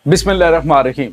बिस्मिल्लाहिर्रहमानिर्रहीम।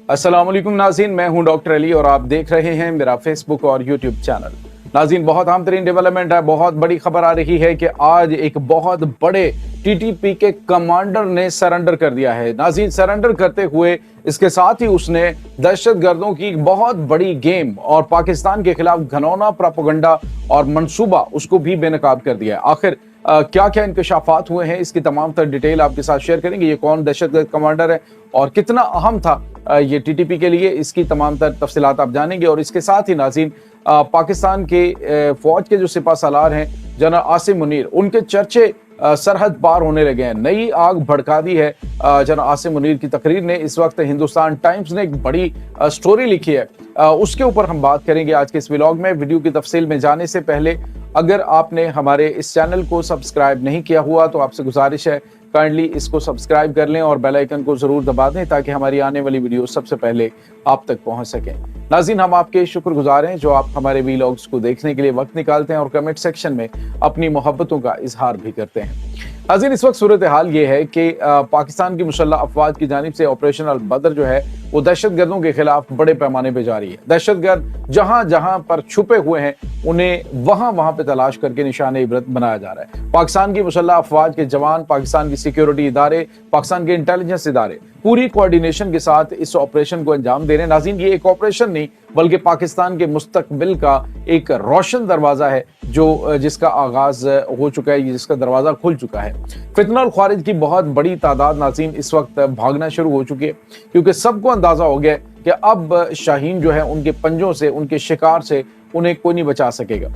अस्सलाम वालेकुम नाज़रीन, मैं हूं डॉक्टर अली और आप देख रहे हैं मेरा फेसबुक और यूट्यूब चैनल। नाज़रीन, बहुत अहम तरीन डेवलपमेंट है, बहुत बड़ी खबर आ रही है कि आज एक बहुत बड़े टीटीपी के कमांडर ने सरेंडर कर दिया है। नाज़रीन, सरेंडर करते हुए इसके साथ ही उसने दहशतगर्दों की एक बहुत बड़ी गेम और पाकिस्तान के खिलाफ घनौना प्रोपेगेंडा और मंसूबा उसको भी बेनकाब कर दिया है। आखिर क्या क्या इंकशाफात हुए हैं, इसकी तमाम तर डिटेल आपके साथ शेयर करेंगे। ये कौन दहशतगर्द कमांडर है और कितना अहम था ये टीटीपी के लिए, इसकी तमाम तर तफसीलात आप जानेंगे। और इसके साथ ही नाज़रीन, पाकिस्तान के फौज के जो सिपा सालार हैं जनरल आसिम मुनीर, उनके चर्चे सरहद पार होने लगे हैं। नई आग भड़का दी है जनरल आसिम मुनीर की तकरीर ने। इस वक्त हिंदुस्तान टाइम्स ने एक बड़ी स्टोरी लिखी है, उसके ऊपर हम बात करेंगे आज के इस व्लॉग में। वीडियो की तफसील में जाने से पहले अगर आपने हमारे इस चैनल को सब्सक्राइब नहीं किया हुआ तो आपसे गुजारिश है काइंडली इसको सब्सक्राइब कर लें और बेल आइकन को जरूर दबा दें ताकि हमारी आने वाली वीडियो सबसे पहले आप तक पहुंच सकें। नाज़रीन, हम आपके शुक्रगुजार हैं जो आप हमारे व्लॉग्स को देखने के लिए वक्त निकालते हैं और कमेंट सेक्शन में अपनी मोहब्बतों का इजहार भी करते हैं। नाज़रीन, इस वक्त सूरत हाल ये है कि पाकिस्तान की मुसल्लह अफवाज की जानिब से ऑपरेशन अल बदर जो है वो दहशतगर्दों के खिलाफ बड़े पैमाने पर जारी है। दहशतगर्द जहां जहां पर छुपे हुए हैं उन्हें वहां वहां पे तलाश करके निशाने इबरत बनाया जा रहा है। पाकिस्तान की मुसल्लह अफवाज के जवान, पाकिस्तान की सिक्योरिटी इदारे, पाकिस्तान के इंटेलिजेंस इदारे पूरी कोऑर्डिनेशन के साथ इस ऑपरेशन को अंजाम दे रहे हैं। नाज़रीन, ये एक ऑपरेशन नहीं बल्कि पाकिस्तान के मुस्तकबिल का एक रोशन दरवाजा है जो जिसका आगाज हो चुका है, जिसका दरवाजा खुल चुका है। फितनल ख्वारिज की बहुत बड़ी तादाद नाज़रीन इस वक्त भागना शुरू हो चुकी है क्योंकि सबको अंदाजा हो गया कि अब शाहीन जो है उनके पंजों से, उनके शिकार से उन्हें कोई नहीं बचा सकेगा।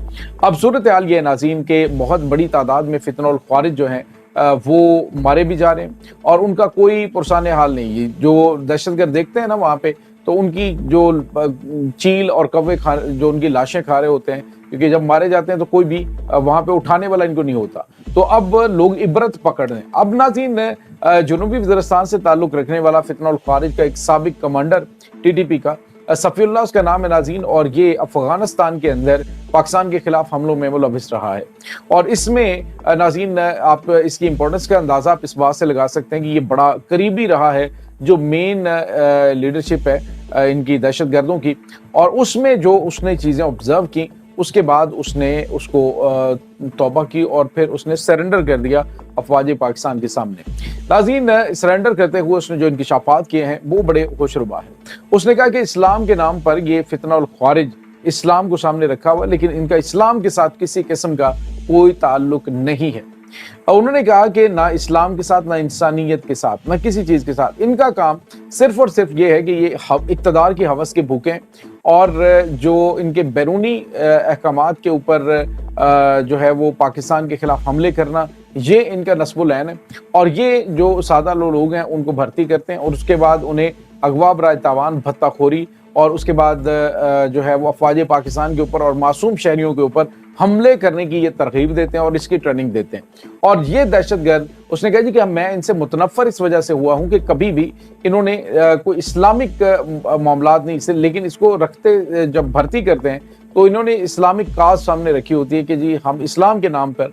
अब सूरत हाल ये नाज़रीन के बहुत बड़ी तादाद में फितनल ख्वारिज जो हैं वो मारे भी जा रहे हैं और उनका कोई पुरसाने हाल नहीं है। जो दहशतगर्द देखते हैं ना वहाँ पे, तो उनकी जो चील और कव्वे जो उनकी लाशें खा रहे होते हैं, क्योंकि जब मारे जाते हैं तो कोई भी वहाँ पे उठाने वाला इनको नहीं होता। तो अब लोग इबरत पकड़ रहे हैं। अब नाज़रीन, जुनूबी वज़ीरिस्तान से ताल्लुक़ रखने वाला फितनल ख्वारिज का एक साबिक कमांडर टीटीपी का सफ़ीउल्लाह उसका नाम है नाज़रीन, और ये अफ़गानिस्तान के अंदर पाकिस्तान के खिलाफ हमलों में मुलविस रहा है। और इसमें नाज़रीन आप इसकी इंपॉर्टेंस का अंदाज़ा आप इस बात से लगा सकते हैं कि ये बड़ा करीबी रहा है जो मेन लीडरशिप है इनकी दहशतगर्दों की, और उसमें जो उसने चीज़ें ऑब्ज़र्व की उसके बाद उसने उसको तौबा की और फिर उसने सरेंडर कर दिया अफवाज पाकिस्तान के सामने। नाज़रीन, सरेंडर करते हुए उसने जो इंकशाफात किए हैं वो बड़े खुशरुबा है। उसने कहा कि इस्लाम के नाम पर ये फितनल ख्वारिज इस्लाम को सामने रखा हुआ, लेकिन इनका इस्लाम के साथ किसी किस्म का कोई ताल्लुक नहीं है। उन्होंने कहा कि ना इस्लाम के साथ, ना इंसानियत के साथ, ना किसी चीज़ के साथ इनका काम सिर्फ और सिर्फ ये है कि ये इक़्तिदार की हवस के भूखे और जो इनके बैरूनी अहकामात के ऊपर जो है वो पाकिस्तान के खिलाफ हमले करना, ये इनका नस्बुल ऐन है। और ये जो सादा लोग हैं उनको भर्ती करते हैं और उसके बाद उन्हें अगवा बराए तावान, भत्ताखोरी और उसके बाद जो है वो अफवाज पाकिस्तान के ऊपर और मासूम शहरियों के ऊपर हमले करने की ये तरगीब देते हैं और इसकी ट्रेनिंग देते हैं। और ये दहशतगर्द, उसने कहा जी कि मैं इनसे मुतनफ़र इस वजह से हुआ हूँ कि कभी भी इन्होंने कोई इस्लामिक मामलात नहीं से, लेकिन इसको रखते जब भर्ती करते हैं तो इन्होंने इस्लामिक काज सामने रखी होती है कि जी हम इस्लाम के नाम पर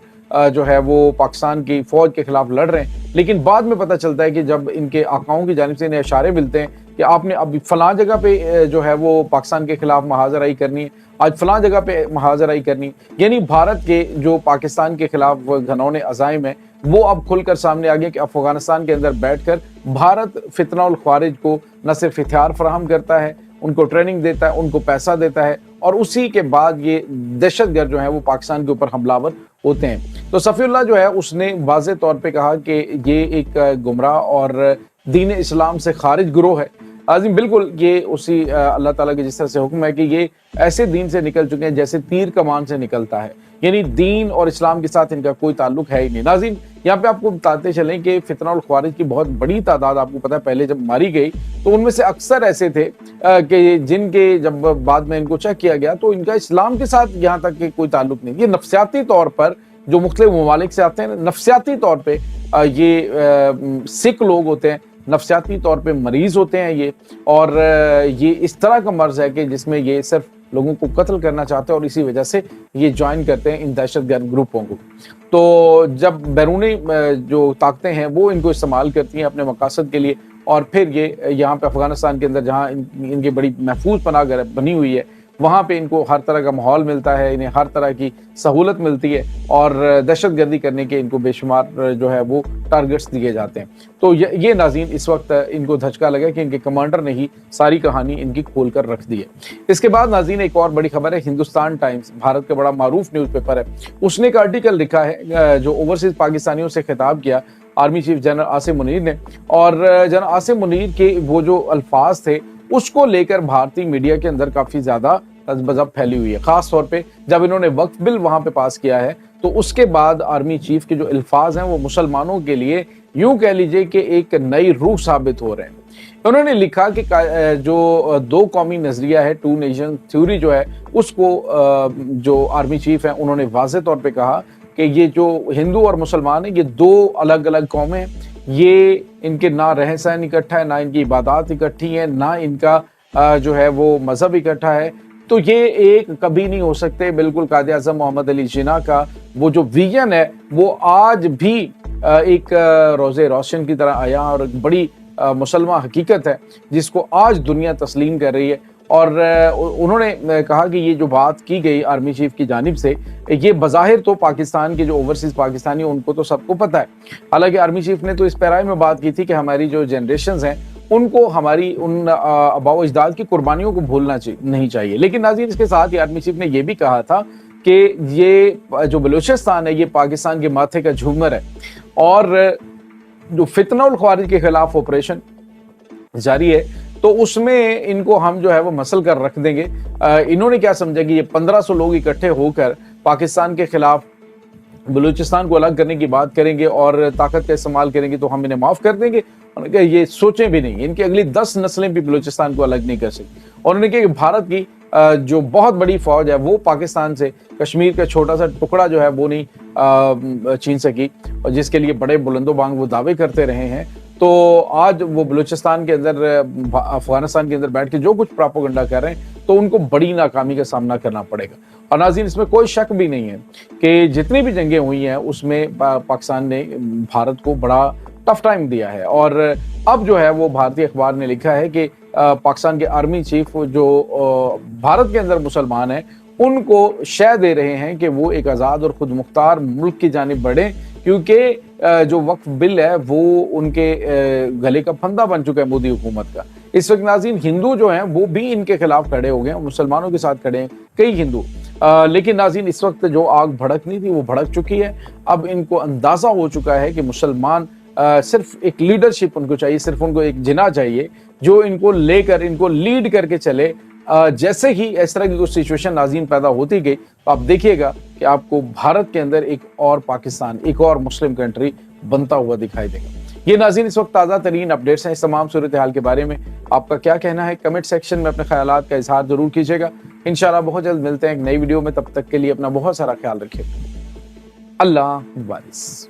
जो है वो पाकिस्तान की फ़ौज के खिलाफ लड़ रहे हैं। लेकिन बाद में पता चलता है कि जब इनके आकाओं की जानिब से इन्हें इशारे मिलते हैं कि आपने अभी फलां जगह पे जो है वो पाकिस्तान के खिलाफ महाजराई करनी है, आज फलां जगह पे महाजराई करनी है, यानी भारत के जो पाकिस्तान के खिलाफ घनौने अज़ाइम है वो अब खुलकर सामने आ गया कि अफगानिस्तान के अंदर बैठकर भारत फितनल ख्वारिज को न सिर्फ हथियार फराहम करता है, उनको ट्रेनिंग देता है, उनको पैसा देता है और उसी के बाद ये दहशतगर्द जो है वो पाकिस्तान के ऊपर हमलावर होते हैं। तो सफ़ीउल्लाह जो है उसने वाज़े तौर पे कहा कि ये एक गुमराह और दीन इस्लाम से खारिज गिरोह है। आज़िम, बिल्कुल ये उसी अल्लाह ताला के जिस तरह से हुक्म है कि ये ऐसे दीन से निकल चुके हैं जैसे तीर कमान से निकलता है, यानी दीन और इस्लाम के साथ इनका कोई ताल्लुक है ही नहीं। नाज़रीन, यहाँ पे आपको बताते चलें कि फितनल ख्वारिज की बहुत बड़ी तादाद आपको पता है पहले जब मारी गई तो उनमें से अक्सर ऐसे थे कि जिनके जब बाद में इनको चेक किया गया तो इनका इस्लाम के साथ यहाँ तक कि कोई ताल्लुक नहीं। ये नफ्सियाती तौर पर जो मुख्तलिफ ममालिक से आते हैं, नफ्सियाती तौर पर ये सिख लोग होते हैं, नफ्सियाती तौर पे मरीज़ होते हैं ये, और ये इस तरह का मर्ज़ है कि जिसमें ये सिर्फ लोगों को कत्ल करना चाहते हैं और इसी वजह से ये ज्वाइन करते हैं इन दहशतगर्द ग्रुपों को। तो जब बैरूनी जो ताकतें हैं वो इनको इस्तेमाल करती हैं अपने मकासद के लिए اور پھر یہ یہاں پہ افغانستان کے اندر جہاں ان کی بڑی محفوظ پناہ گاہ بنی ہوئی ہے وہاں پہ ان کو ہر طرح کا ماحول ملتا ہے، انہیں ہر طرح کی سہولت ملتی ہے اور دہشت گردی کرنے کے ان کو بے شمار جو ہے وہ ٹارگٹس دیے جاتے ہیں۔ تو یہ ناظرین اس وقت ان کو دھچکا لگا کہ ان کے کمانڈر نے ہی ساری کہانی ان کی کھول کر رکھ دی ہے۔ اس کے بعد ناظرین ایک اور بڑی خبر ہے، ہندوستان ٹائمز بھارت کا بڑا معروف نیوز پیپر ہے، اس نے ایک آرٹیکل لکھا ہے جو اوورسیز پاکستانیوں سے خطاب کیا army chief general Asim Munir نے، اور جنرل عاصم منیر کے وہ جو الفاظ تھے اس کو لے کر بھارتی میڈیا کے اندر کافی زیادہ بزب پھیلی ہوئی ہے، خاص طور پہ جب انہوں نے وقف بل وہاں پہ پاس کیا ہے تو اس کے بعد آرمی چیف کے جو الفاظ ہیں وہ مسلمانوں کے لیے یوں کہہ لیجئے کہ ایک نئی روح ثابت ہو رہے ہیں۔ انہوں نے لکھا کہ جو دو قومی نظریہ ہے، ٹو نیشن تھیوری جو ہے، اس کو جو آرمی چیف ہیں انہوں نے واضح طور پہ کہا کہ یہ جو ہندو اور مسلمان ہیں یہ دو الگ الگ قومیں ہیں، یہ ان کے نہ رہن سہن اکٹھا ہے، نہ ان کی عبادات اکٹھی ہیں، نہ ان کا جو ہے وہ مذہب اکٹھا ہے، تو یہ ایک کبھی نہیں ہو سکتے۔ بالکل قائد اعظم محمد علی جناح کا وہ جو ویژن ہے وہ آج بھی ایک روز روشن کی طرح آیا اور ایک بڑی مسلمہ حقیقت ہے جس کو آج دنیا تسلیم کر رہی ہے۔ اور انہوں نے کہا کہ یہ جو بات کی گئی آرمی چیف کی جانب سے، یہ بظاہر تو پاکستان کے جو اوورسیز پاکستانی ان کو تو سب کو پتہ ہے، حالانکہ آرمی چیف نے تو اس پیرائے میں بات کی تھی کہ ہماری جو جنریشنز ہیں ان کو ہماری ان آباء و اجداد کی قربانیوں کو بھولنا نہیں چاہیے۔ لیکن ناظرین اس کے ساتھ ہی آرمی چیف نے یہ بھی کہا تھا کہ یہ جو بلوچستان ہے یہ پاکستان کے ماتھے کا جھومر ہے، اور جو فتنہ الخوارج کے خلاف آپریشن جاری ہے تو اس میں ان کو ہم جو ہے وہ مسل کر رکھ دیں گے۔ انہوں نے کیا سمجھا کہ یہ 1500 لوگ اکٹھے ہو کر پاکستان کے خلاف بلوچستان کو الگ کرنے کی بات کریں گے اور طاقت کا استعمال کریں گے تو ہم انہیں معاف کر دیں گے۔ انہوں نے کہا یہ سوچیں بھی نہیں، ان کی اگلی 10 نسلیں بھی بلوچستان کو الگ نہیں کر سکتی۔ اور انہوں نے کہا کہ بھارت کی جو بہت بڑی فوج ہے وہ پاکستان سے کشمیر کا چھوٹا سا ٹکڑا جو ہے وہ نہیں چھین سکی، اور جس کے لیے بڑے بلند و بانگ وہ دعوے کرتے رہے ہیں۔ تو آج وہ بلوچستان کے اندر افغانستان کے اندر بیٹھ کے جو کچھ پراپوگنڈا کر رہے ہیں تو ان کو بڑی ناکامی کا سامنا کرنا پڑے گا۔ اور ناظرین اس میں کوئی شک بھی نہیں ہے کہ جتنی بھی جنگیں ہوئی ہیں اس میں پاکستان نے بھارت کو بڑا ٹف ٹائم دیا ہے، اور اب جو ہے وہ بھارتی اخبار نے لکھا ہے کہ پاکستان کے آرمی چیف جو بھارت کے اندر مسلمان ہیں ان کو شے دے رہے ہیں کہ وہ ایک آزاد اور خود مختار ملک کی جانب بڑھیں، کیونکہ جو وقف بل ہے وہ ان کے گلے کا پھندا بن چکا ہے مودی حکومت کا۔ اس وقت ناظرین ہندو جو ہیں وہ بھی ان کے خلاف کھڑے ہو گئے ہیں، مسلمانوں کے ساتھ کھڑے ہیں کئی ہندو، لیکن ناظرین اس وقت جو آگ بھڑکنی تھی وہ بھڑک چکی ہے۔ اب ان کو اندازہ ہو چکا ہے کہ مسلمان صرف ایک لیڈرشپ ان کو چاہیے، صرف ان کو ایک جناح چاہیے جو ان کو لے کر ان کو لیڈ کر کے چلے۔ جیسے ہی اس طرح کی کوئی سچویشن ناظرین پیدا ہوتی گئی تو آپ دیکھیے گا کہ آپ کو بھارت کے اندر ایک اور پاکستان، ایک اور مسلم کنٹری بنتا ہوا دکھائی دے گا۔ یہ ناظرین اس وقت تازہ ترین اپڈیٹس ہیں۔ اس تمام صورتحال کے بارے میں آپ کا کیا کہنا ہے؟ کمنٹ سیکشن میں اپنے خیالات کا اظہار ضرور کیجیے گا۔ انشاءاللہ بہت جلد ملتے ہیں ایک نئی ویڈیو میں، تب تک کے لیے اپنا بہت سارا خیال رکھیے۔ اللہ حافظ۔